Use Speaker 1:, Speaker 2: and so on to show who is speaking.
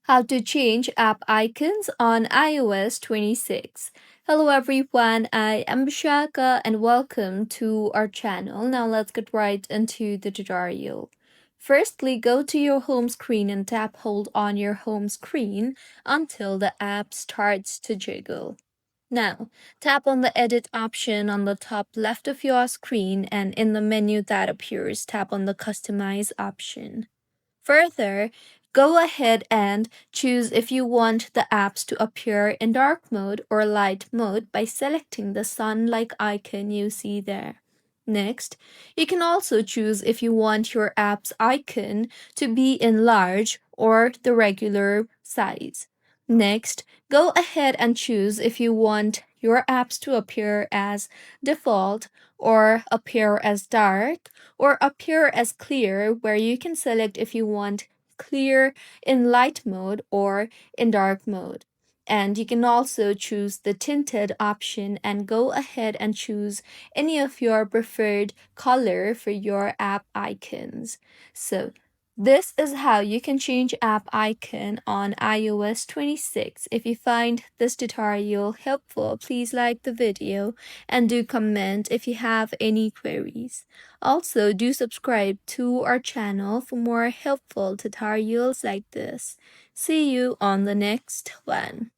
Speaker 1: How to change app icons on iOS 26. Hello everyone, I am Bishaka and welcome to our channel. Now let's get right into the tutorial. Firstly, go to your home screen and tap hold on your home screen until the app starts to jiggle. Now, tap on the edit option on the top left of your screen, and in the menu that appears, tap on the customize option. Further, go ahead and choose if you want the apps to appear in dark mode or light mode by selecting the sun-like icon you see there. Next, you can also choose if you want your app's icon to be in large or the regular size. Next, go ahead and choose if you want your apps to appear as default or appear as dark or appear as clear, where you can select if you want clear in light mode or in dark mode. And you can also choose the tinted option and go ahead and choose any of your preferred color for your app icons. So this is how you can change app icon on iOS 26. If you find this tutorial helpful, please like the video and do comment if you have any queries. Also, do subscribe to our channel for more helpful tutorials like this. See you on the next one.